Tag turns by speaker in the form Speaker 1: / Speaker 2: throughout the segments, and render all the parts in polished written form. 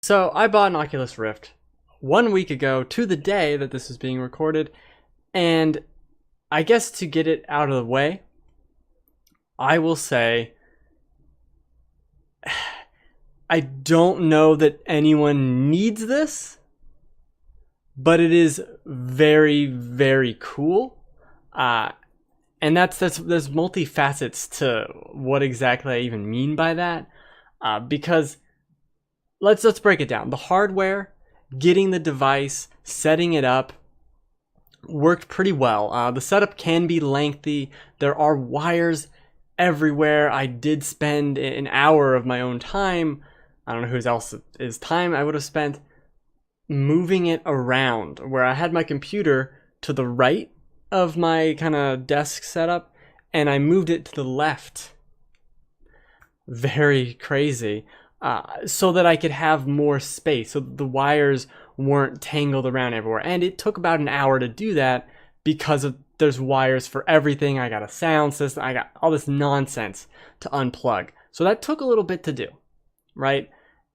Speaker 1: So I bought an Oculus Rift 1 week ago to the day that this is being recorded, and I guess to get it out of the way, I will say I don't know that anyone needs this, but it is very, very cool. And there's multifacets to what exactly I even mean by that. Because let's break it down. The hardware, getting the device, setting it up, worked pretty well. The setup can be lengthy. There are wires everywhere. I did spend an hour of my own time. I don't know whose else's time I would have spent moving it around, where I had my computer to the right of my kind of desk setup, and I moved it to the left. Very crazy. So that I could have more space, so the wires weren't tangled around everywhere. And it took about an hour to do that because there's wires for everything. I got a sound system. I got all this nonsense to unplug. So that took a little bit to do, right?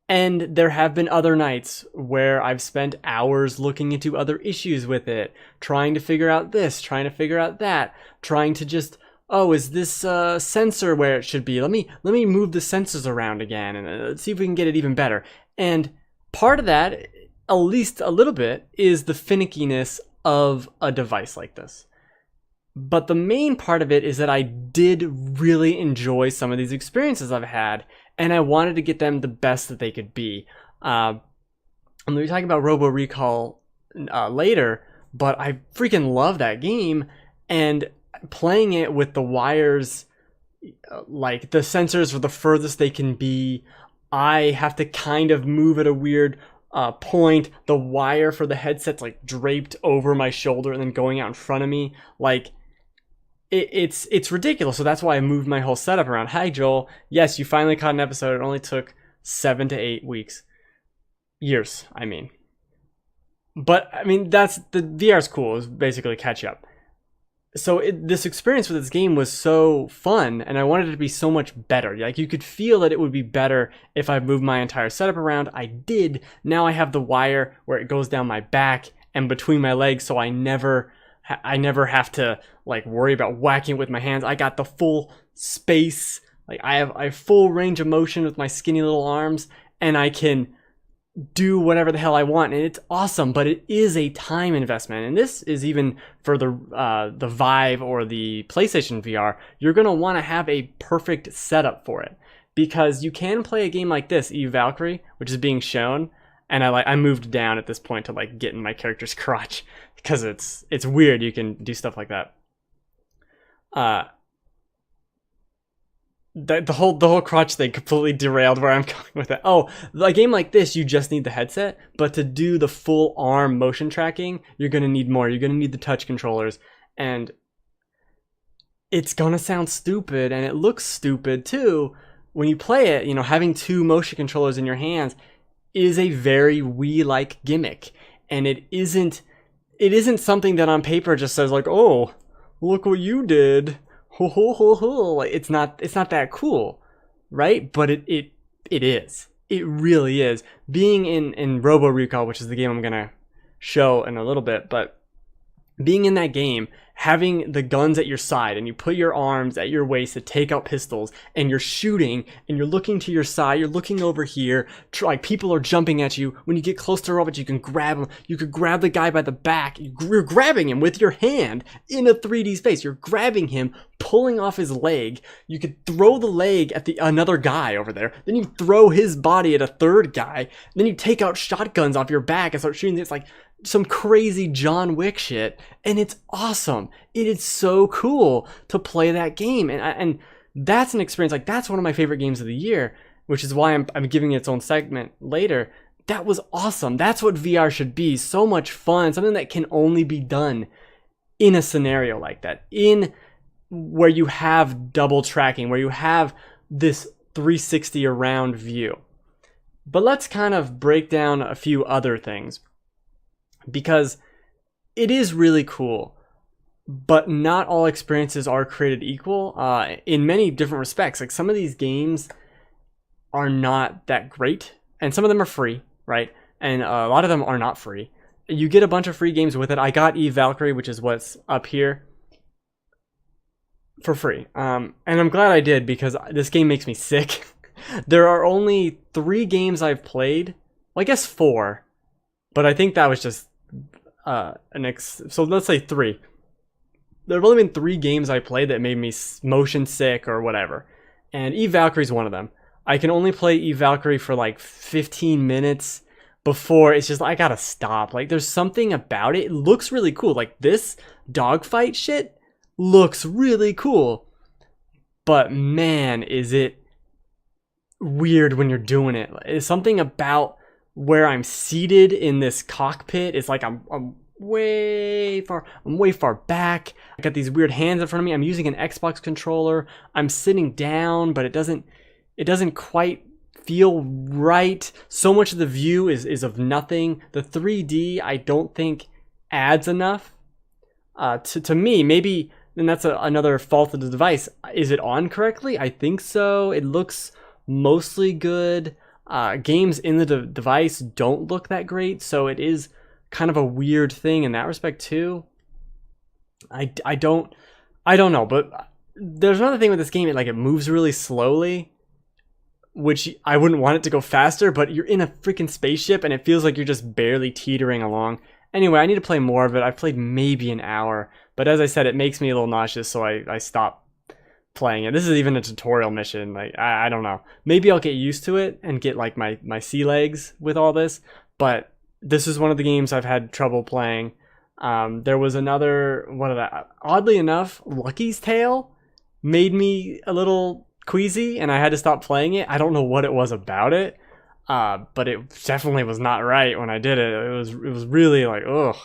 Speaker 1: And there have been other nights where I've spent hours looking into other issues with it, trying to figure out this, trying to figure out that, trying to just, oh, is this sensor where it should be? Let me move the sensors around again and let's see if we can get it even better. And part of that, at least a little bit, is the finickiness of a device like this. But the main part of it is that I did really enjoy some of these experiences I've had, and I wanted to get them the best that they could be. I'm going to be talking about Robo Recall later, but I freaking love that game, and playing it with the wires, like the sensors are the furthest they can be. I have to kind of move at a weird point. The wire for the headset's like draped over my shoulder and then going out in front of me. Like it's ridiculous. So that's why I moved my whole setup around. Hi, Joel. Yes, you finally caught an episode. It only took 7 to 8 weeks. Years, I mean. But I mean, that's the VR's cool. Is basically catch up. So this experience with this game was so fun, and I wanted it to be so much better. Like, you could feel that it would be better if I moved my entire setup around. I did. Now I have the wire where it goes down my back and between my legs, so I never have to like worry about whacking it with my hands. I got the full space. Like, I have full range of motion with my skinny little arms, and I can do whatever the hell I want, and it's awesome. But it is a time investment, and this is even for the Vive or the PlayStation VR. You're gonna want to have a perfect setup for it, because you can play a game like this, Eve Valkyrie, which is being shown, and I moved down at this point to like get in my character's crotch because it's weird. You can do stuff like that. The whole crotch thing completely derailed where I'm going with it. Oh, a game like this, you just need the headset, but to do the full arm motion tracking, you're going to need more. You're going to need the touch controllers, and it's going to sound stupid, and it looks stupid too. When you play it, you know, having two motion controllers in your hands is a very Wii-like gimmick, and it isn't something that on paper just says like, oh, look what you did. Ho ho ho ho! It's not that cool, right? But it is. It really is. Being in Robo Recall, which is the game I'm gonna show in a little bit, but being in that game, having the guns at your side, and you put your arms at your waist to take out pistols, and you're shooting, and you're looking to your side, you're looking over here, like people are jumping at you. When you get close to a robot, you can grab him. You could grab the guy by the back. You're grabbing him with your hand in a 3D space. You're grabbing him, pulling off his leg. You could throw the leg at another guy over there. Then you throw his body at a third guy. Then you take out shotguns off your back and start shooting. It's like some crazy John Wick shit, and it's awesome. It is so cool to play that game, and that's an experience. Like, that's one of my favorite games of the year, which is why I'm giving it its own segment later. That was awesome. That's what VR should be. So much fun. Something that can only be done in a scenario like that, in where you have double tracking, where you have this 360 around view. But let's kind of break down a few other things, because it is really cool, but not all experiences are created equal in many different respects. Like, some of these games are not that great, and some of them are free, right? And a lot of them are not free. You get a bunch of free games with it. I got Eve Valkyrie, which is what's up here, for free. And I'm glad I did, because this game makes me sick. There are only 3 games I've played. Well, I guess 4, but I think that was just so let's say 3. There have only been 3 games I played that made me motion sick or whatever, and Eve Valkyrie is one of them. I can only play Eve Valkyrie for like 15 minutes before it's just, I gotta stop. Like, there's something about it. It looks really cool. Like, this dogfight shit looks really cool, but man, is it weird when you're doing it. It's something about where I'm seated in this cockpit. It's like I'm way far back. I got these weird hands in front of me. I'm using an Xbox controller. I'm sitting down, but it doesn't quite feel right. So much of the view is of nothing. The 3D, I don't think adds enough to me. Maybe then that's another fault of the device. Is it on correctly? I think so. It looks mostly good. Games in the device don't look that great, so it is kind of a weird thing in that respect too. I don't know, but there's another thing with this game. It moves really slowly, which I wouldn't want it to go faster, but you're in a freaking spaceship and it feels like you're just barely teetering along. Anyway, I need to play more of it. I've played maybe an hour, but as I said, it makes me a little nauseous, so I stopped playing it. This is even a tutorial mission. Like, I don't know. Maybe I'll get used to it and get like my sea legs with all this, but this is one of the games I've had trouble playing. There was another one of that. Oddly enough, Lucky's Tale made me a little queasy and I had to stop playing it. I don't know what it was about it, but it definitely was not right when I did it. It was really like, ugh,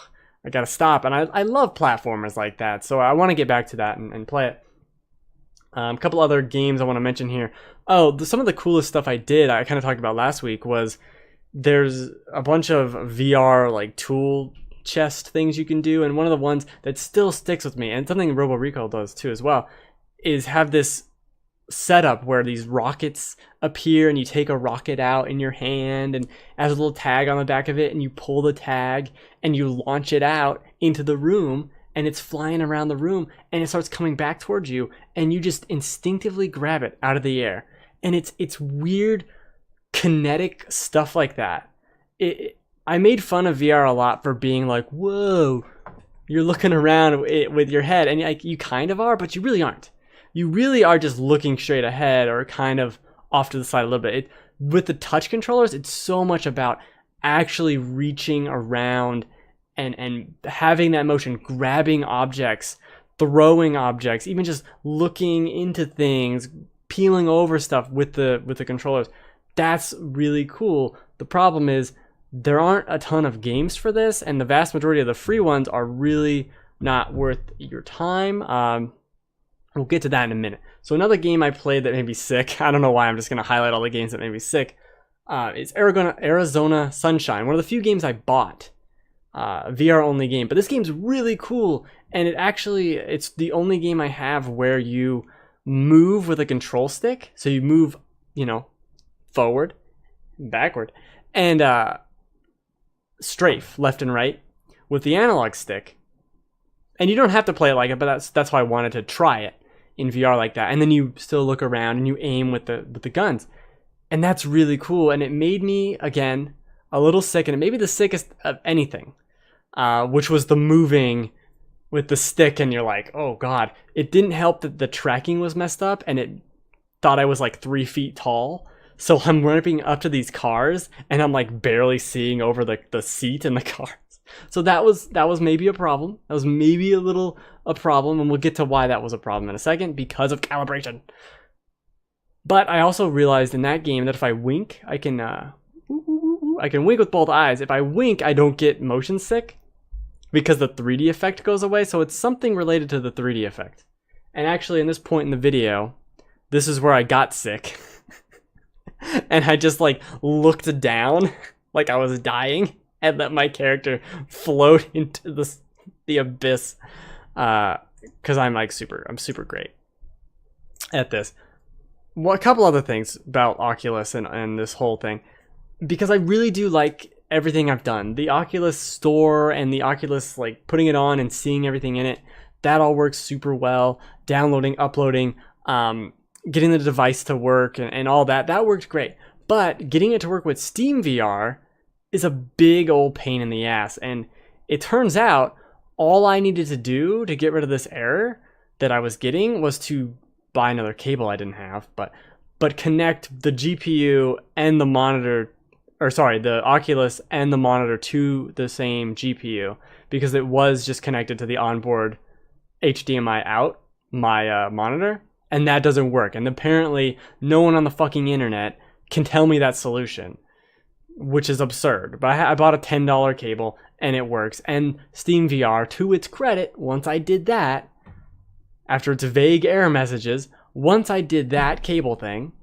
Speaker 1: I gotta stop. And I love platformers like that, so I want to get back to that and play it. A couple other games I want to mention here. Oh, some of the coolest stuff I did, I kind of talked about last week, was there's a bunch of VR like tool chest things you can do, and one of the ones that still sticks with me, and something Robo Recall does too as well, is have this setup where these rockets appear and you take a rocket out in your hand and has a little tag on the back of it, and you pull the tag and you launch it out into the room, and it's flying around the room and it starts coming back towards you, and you just instinctively grab it out of the air. And it's weird kinetic stuff like that. I made fun of VR a lot for being like, whoa, you're looking around with your head, and you kind of are, but you really aren't. You really are just looking straight ahead or kind of off to the side a little bit. With the touch controllers, it's so much about actually reaching around and having that motion, grabbing objects, throwing objects, even just looking into things, peeling over stuff with the controllers. That's really cool. The problem is there aren't a ton of games for this, and the vast majority of the free ones are really not worth your time. We'll get to that in a minute. So another game I played that made me sick, I don't know why I'm just going to highlight all the games that made me sick, is Arizona Sunshine, one of the few games I bought. VR only game, but this game's really cool, and it's the only game I have where you move with a control stick. So you move, forward, backward, and strafe left and right with the analog stick. And you don't have to play it like it, but that's why I wanted to try it in VR like that. And then you still look around and you aim with the guns, and that's really cool. And it made me again a little sick, and it made me the sickest of anything. Which was the moving with the stick, and you're like, oh god. It didn't help that the tracking was messed up, and it thought I was like 3 feet tall. So I'm running up to these cars, and I'm like barely seeing over the seat in the cars. So that was maybe a problem. That was maybe a problem, and we'll get to why that was a problem in a second, because of calibration. But I also realized in that game that if I wink, I can wink with both eyes. If I wink, I don't get motion sick because the 3D effect goes away. So it's something related to the 3D effect. And actually, in this point in the video, this is where I got sick. And I just like looked down like I was dying and let my character float into the abyss. Because I'm super great at this. Well, a couple other things about Oculus and this whole thing. because I really do like everything I've done. The Oculus Store and the Oculus, like putting it on and seeing everything in it, that all works super well. Downloading, uploading, getting the device to work and all that, that worked great. But getting it to work with Steam VR is a big old pain in the ass. And it turns out all I needed to do to get rid of this error that I was getting was to buy another cable I didn't have, but connect the GPU and the monitor, or sorry, the Oculus and the monitor to the same GPU, because it was just connected to the onboard HDMI out, my monitor, and that doesn't work. And apparently no one on the fucking internet can tell me that solution, which is absurd. But I bought a $10 cable and it works. And Steam VR, to its credit, once I did that, after its vague error messages, once I did that cable thing,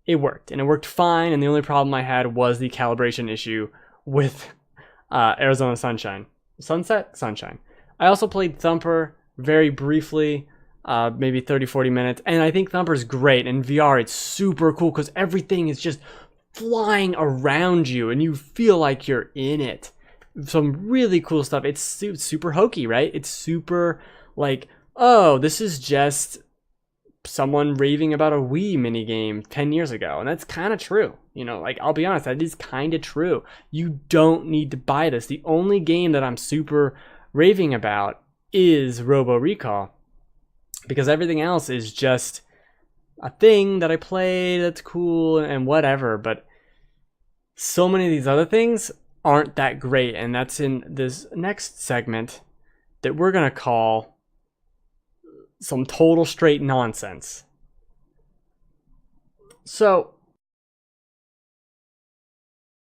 Speaker 1: it worked. And it worked fine. And the only problem I had was the calibration issue with Arizona Sunshine. Sunshine. I also played Thumper very briefly, maybe 30-40 minutes. And I think Thumper's great. In VR, it's super cool because everything is just flying around you and you feel like you're in it. Some really cool stuff. It's super hokey, right? It's super like, oh, this is just someone raving about a Wii minigame 10 years ago. And that's kind of true. You know, like, I'll be honest, that is kind of true. You don't need to buy this. The only game that I'm super raving about is Robo Recall, because everything else is just a thing that I play that's cool and whatever. But so many of these other things aren't that great. And that's in this next segment that we're going to call some total straight nonsense. So